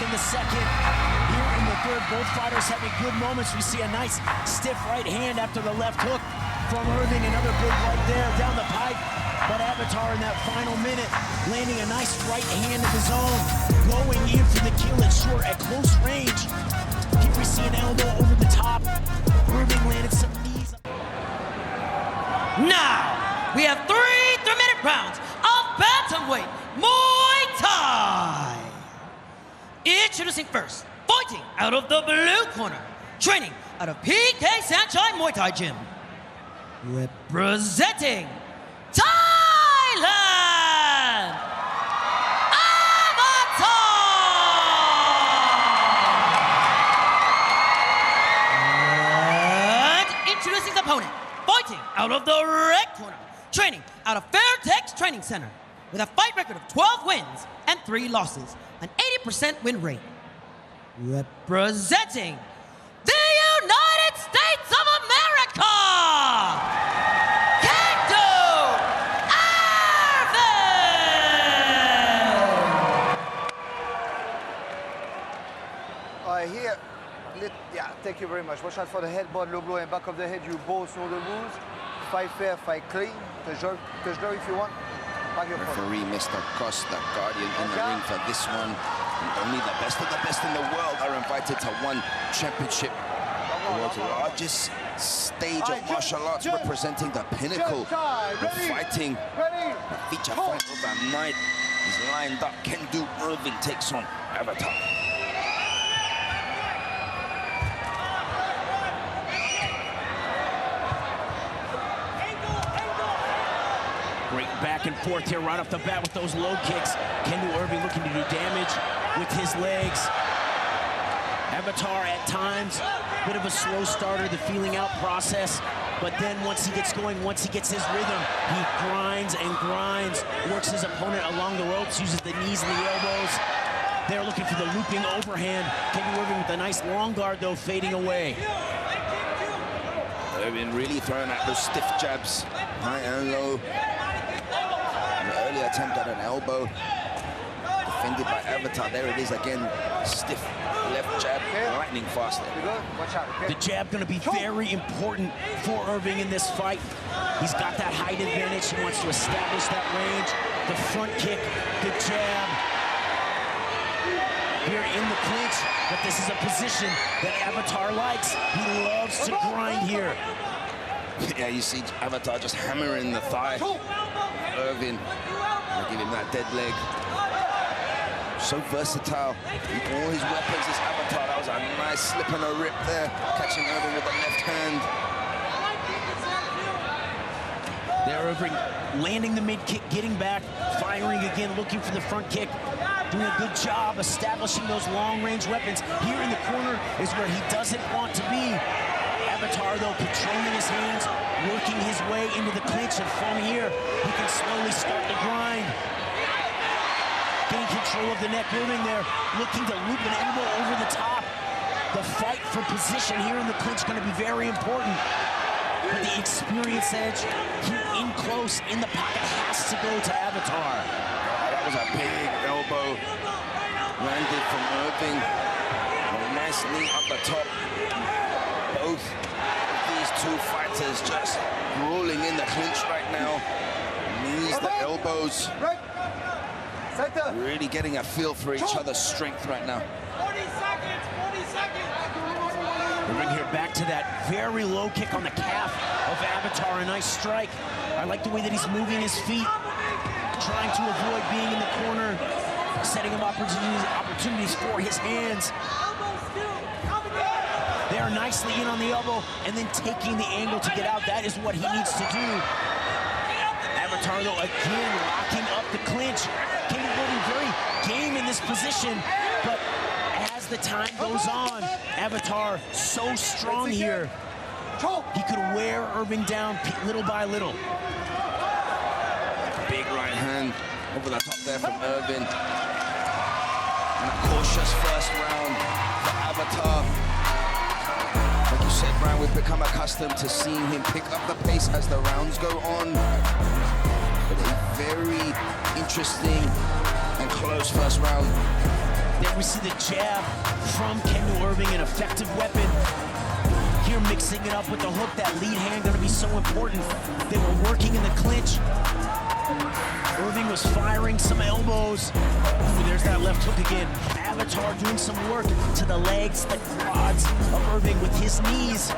in the second. Here in the third, both fighters having good moments. We see a nice stiff right hand after the left hook from Irving. Another big right there down the pipe. But Avatar in that final minute, landing a nice right hand of his own, going in for the kill at short at close range. Here we see an elbow over the top. Irving landed some knees. Now, we have 3 3-minute rounds of Bantamweight Muay Thai. Introducing first, fighting out of the blue corner, training out of PK Saenchai Muay Thai Gym. Representing Thailand, Avatar! And introducing his opponent, fighting out of the red corner, training out of Fairtex Training Center, with a fight record of 12 wins and 3 losses, an 80% win rate. Representing the United States of America, Kendu Irving! Here, yeah, thank you very much. Watch out for the headbutt, low blow, and back of the head. You both know the rules. Fight fair, fight clean. Touch door if you want. Referee Mr. Costa, guardian in the ring for this one. And only the best of the best in the world are invited to one championship. The world's largest stage of martial arts, representing the pinnacle of fighting. The feature fight of the night is lined up. Kendu Irving takes on Avatar. Great back and forth here right off the bat with those low kicks. Kendu Irving looking to do damage with his legs. Avatar at times, bit of a slow starter, the feeling out process. But then once he gets going, once he gets his rhythm, he grinds and grinds, works his opponent along the ropes, uses the knees and the elbows. They're looking for the looping overhand. Kendu Irving with a nice long guard though, fading away. Irving really throwing out those stiff jabs, high and low. An early attempt at an elbow, defended by Avatar. There it is again, stiff left jab, lightning fast. The jab going to be very important for Irving in this fight. He's got that height advantage. He wants to establish that range. The front kick, the jab. Here in the clinch, but this is a position that Avatar likes. He loves to grind here. Yeah, you see Avatar just hammering the thigh. Irving will give him that dead leg. So versatile. All his weapons is Avatar. That was a nice slip and a rip there, catching Irving with the left hand. There, Irving landing the mid kick, getting back, firing again, looking for the front kick. Doing a good job establishing those long-range weapons. Here in the corner is where he doesn't want to be. Avatar, though, controlling his hands, working his way into the clinch, and from here, he can slowly start the grind. Getting control of the neck, Irving there, looking to loop an elbow over the top. The fight for position here in the clinch is going to be very important. But the experience edge here in close, in the pocket, has to go to Avatar. That was a big elbow landed from Irving. A nice knee up the top. Both of these two fighters just rolling in the clinch right now. Knees, the elbows. Really getting a feel for each other's strength right now. 40 seconds, 40 seconds. Irving here back to that very low kick on the calf of Avatar. A nice strike. I like the way that he's moving his feet, trying to avoid being in the corner, setting up opportunities for his hands. They're nicely in on the elbow and then taking the angle to get out. That is what he needs to do. Avatar, though, again locking up the clinch. Kendu Irving very game in this position, but as the time goes on, Avatar so strong here. He could wear Irving down little by little. Big right hand over the top there from Irving. And a cautious first round for Avatar. Like you said, Brian, we've become accustomed to seeing him pick up the pace as the rounds go on. But a very interesting and close first round There we see the jab from Kendu Irving, an effective weapon. Here mixing it up with the hook, that lead hand gonna be so important. They were working in the clinch. Irving was firing some elbows. Ooh, there's that left hook again. Avatar doing some work to the legs, the quads of Irving with his knees.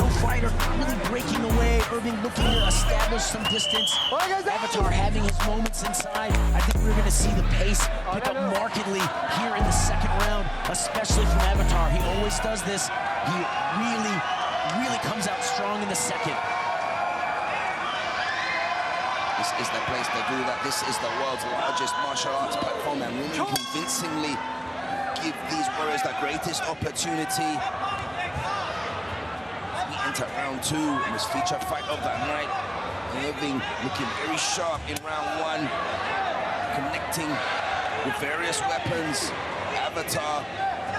No fighter really breaking away. Irving looking to establish some distance. Avatar having his moments inside. I think we're gonna see the pace pick up markedly here in the second round, especially from Avatar. He always does this. He really comes out strong in the second. This is the place to do that. This is the world's largest martial arts platform, and really convincingly give these warriors the greatest opportunity. We enter round 2 in this featured fight of that night. Irving looking very sharp in round 1, connecting with various weapons. Avatar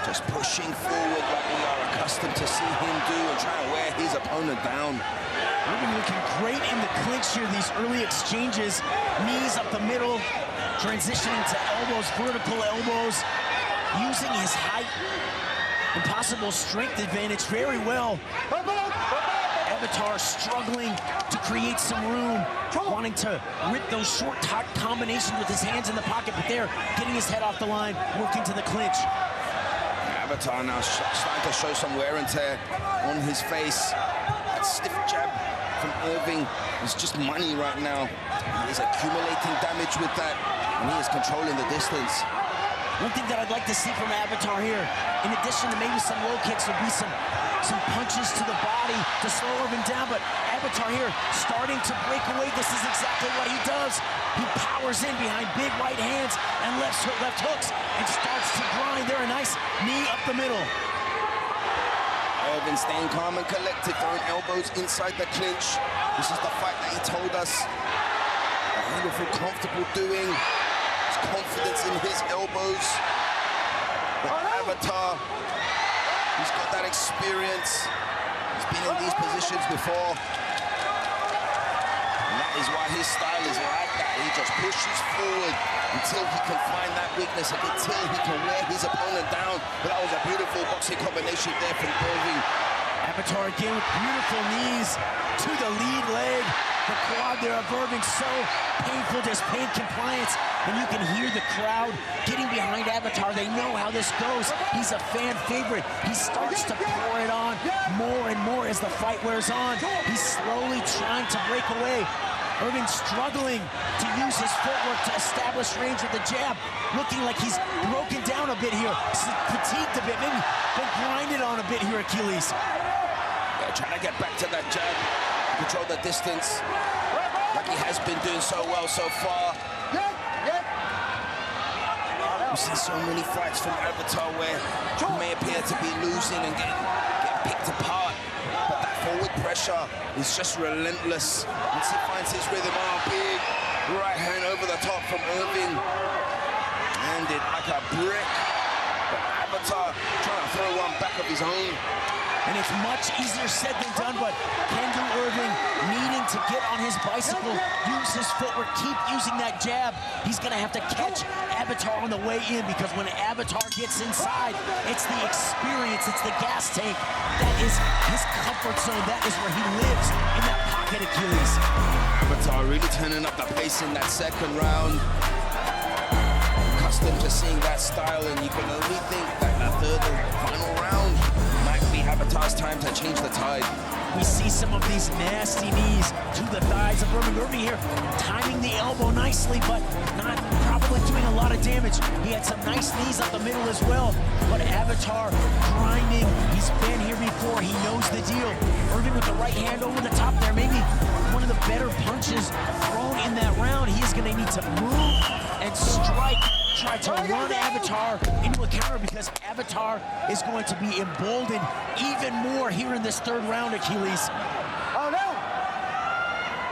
just pushing forward like we are accustomed to see him do, and trying to wear his opponent down. Irving looking great in the clinch here, these early exchanges. Knees up the middle, transitioning to elbows, vertical elbows, using his height and possible strength advantage very well. Avatar struggling to create some room, wanting to rip those short combinations with his hands in the pocket, but there, getting his head off the line, working to the clinch. Avatar now starting to show some wear and tear on his face. That stiff jab from Irving is just money right now. He is accumulating damage with that, and he is controlling the distance. One thing that I'd like to see from Avatar here, in addition to maybe some low kicks, would be some punches to the body to slow Irving down, but Avatar here starting to break away. This is exactly what he does. He powers in behind big right hands and left hooks and starts to grind. There, a nice knee up the middle. Irving staying calm and collected, throwing elbows inside the clinch. This is the fight that he told us that he would feel comfortable doing. His confidence in his elbows. But Avatar, he's got that experience. He's been in these positions before. And that is why his style is like that. He just pushes forward until he can find that weakness, and until he can wear his opponent down. But that was a beautiful boxing combination there from Irving. Avatar again with beautiful knees to the lead leg. The quad there of Irving, so painful, just pain compliance. And you can hear the crowd getting behind Avatar. They know how this goes. He's a fan favorite. He starts to pour it on more and more as the fight wears on. He's slowly trying to break away. Irving struggling to use his footwork to establish range with the jab. Looking like he's broken down a bit here. Fatigued a bit, maybe been grinded on a bit here, Achilles. Yeah, trying to get back to that jab. Control the distance, like he has been doing so well so far. We've seen so many fights from Avatar where he may appear to be losing and getting picked apart, but that forward pressure is just relentless. Once he finds his rhythm, big right hand over the top from Irving. Landed like a brick, but Avatar trying to throw one back of his own. And it's much easier said than done, but Kendu Irving needing to get on his bicycle, use his footwork, keep using that jab. He's gonna have to catch Avatar on the way in, because when Avatar gets inside, it's the experience, it's the gas tank. That is his comfort zone. That is where he lives, in that pocket, Achilles. Avatar really turning up the pace in that second round. Accustomed to seeing that style, and you can only think that the third and final round might be Avatar's time to change the tide. We see some of these nasty knees to the thighs of Irving. Irving here timing the elbow nicely, but not probably doing a lot of damage. He had some nice knees up the middle as well, but Avatar grinding. He's been here before. He knows the deal. Irving with the right hand over the top there. Maybe one of the better punches thrown in that round. He is going to need to move and strike. Try to run Avatar into a counter, because Avatar is going to be emboldened even more here in this third round, Achilles. Oh no!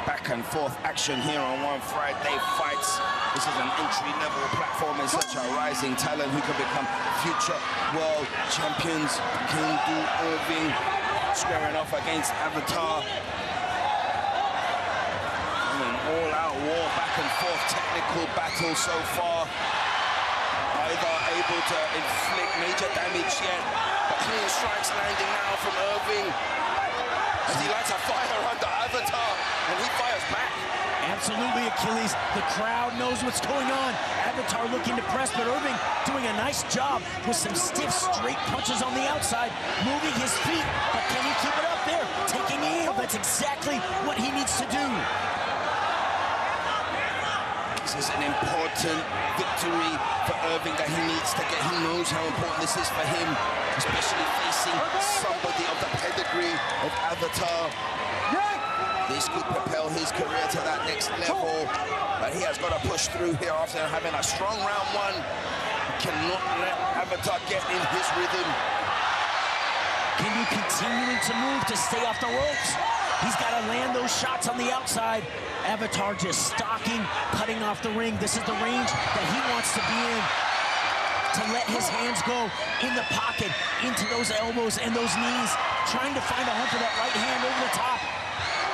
Back and forth action here on One Friday Fights. This is an entry-level platform in such a rising talent who can become future world champions. Kendu Irving squaring off against Avatar. An all-out war, back and forth technical battle so far. Either able to inflict major damage yet. But clean strikes landing now from Irving. As he lights a fire under Avatar, and he fires back. Absolutely, Achilles. The crowd knows what's going on. Avatar looking to press, but Irving doing a nice job with some stiff, straight punches on the outside, moving his feet, but can he keep it up there? Taking aim, that's exactly what he needs to do. This is an important victory for Irving that he needs to get. He knows how important this is for him, especially facing somebody of the pedigree of Avatar. This could propel his career to that next level, but he has got to push through here after having a strong round one. He cannot let Avatar get in his rhythm. Kendu continuing to move to stay off the ropes. He's got to land those shots on the outside. Avatar just stalking, cutting off the ring. This is the range that he wants to be in, to let his hands go in the pocket, into those elbows and those knees, trying to find a home for that right hand over the top.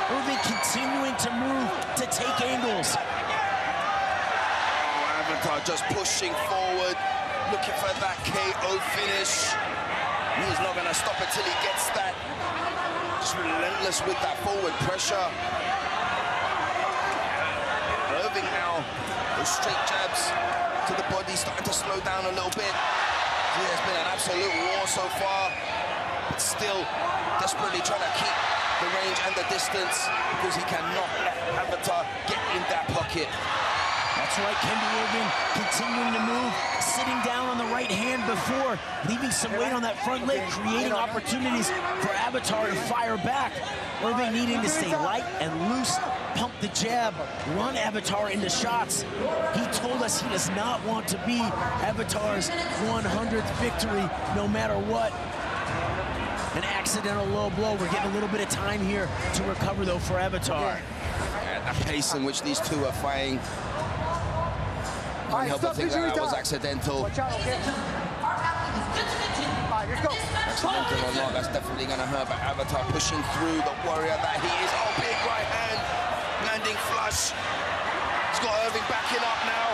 Irving continuing to move, to take angles. Oh, Avatar just pushing forward, looking for that KO finish. He is not going to stop until he gets that. Just relentless with that forward pressure. Irving now, those straight jabs to the body starting to slow down a little bit. It has been an absolute war so far, but still desperately trying to keep the range and the distance because he cannot let Avatar get in that pocket. That's right, Kendu Irving continuing to move, sitting down on the right hand before, leaving some weight on that front leg, creating opportunities for Avatar to fire back. Irving needing to stay light and loose, pump the jab, run Avatar into shots. He told us he does not want to be Avatar's 100th victory, no matter what. An accidental low blow. We're getting a little bit of time here to recover, though, for Avatar. At the pace in which these two are fighting, I can't help but think that was accidental. Accidental or not, that's definitely going to hurt. But Avatar pushing through, the warrior that he is. Oh, big right hand, landing flush. He's got Irving backing up now,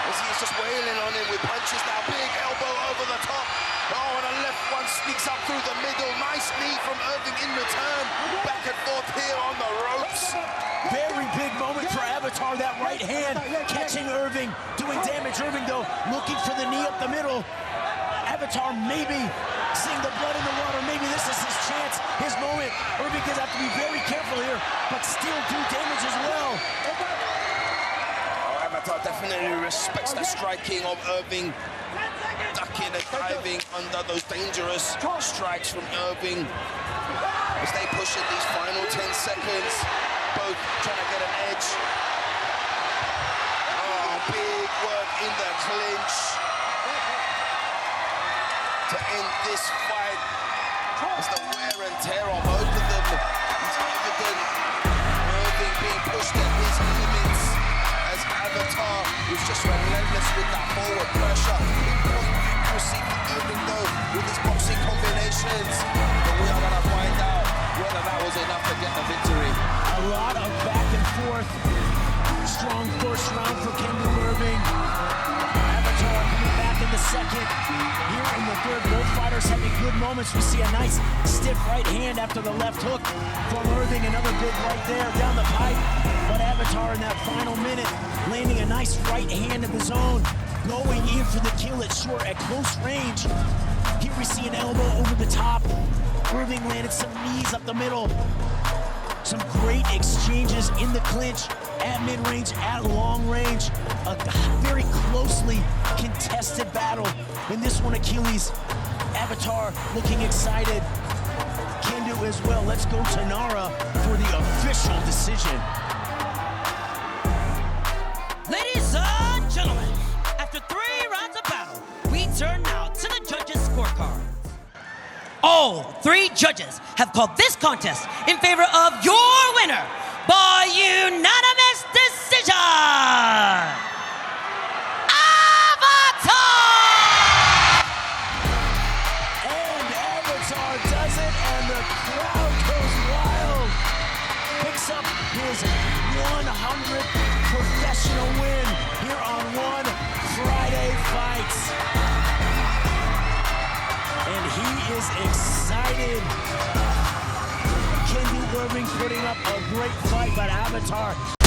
as he is just wailing on him with punches now. Big elbow over the top. Oh, and a left one sneaks up through the middle. Nice knee from Irving in return. Back and forth here on the ropes. Very big moment for Avatar, that right hand catching Irving, doing damage. Irving, though, looking for the knee up the middle. Avatar maybe seeing the blood in the water. Maybe this is his chance, his moment. Irving gonna have to be very careful here, but still do damage as well. Oh, Avatar definitely respects the striking of Irving. Ducking and diving under those dangerous strikes from Irving. As they push in these final 10 seconds, both trying to get an edge. Oh, big work in the clinch to end this fight. As the wear and tear on both of them is evident. Irving being pushed at his limits as Avatar was just relentless with that forward pressure. Important accuracy for Irving, though, with his boxing combinations. But we are going to find out whether that was enough to get the victory. A lot of back and forth. Strong first round for Kendu Irving. Avatar coming back in the second. Here in the third, both fighters having good moments. We see a nice stiff right hand after the left hook from Irving. Another big right there down the pipe. But Avatar in that final minute landing a nice right hand of his own, going in for the kill at short, at close range. Here we see an elbow over the top. Irving landed some knees up the middle. Some great exchanges in the clinch, at mid-range, at long range. A very closely contested battle. In this one, Achilles, Avatar looking excited. Kendu as well. Let's go to Nara for the official decision. Ladies and gentlemen, after 3 rounds of battle, we turn now to the judges' scorecard. All 3 judges have called this contest in favor of your winner by unanimous decision. Avatar! And Avatar does it, and the crowd goes wild. Picks up his 100th professional win here on One Friday Fights. is excited. Kendu Irving putting up a great fight, but Avatar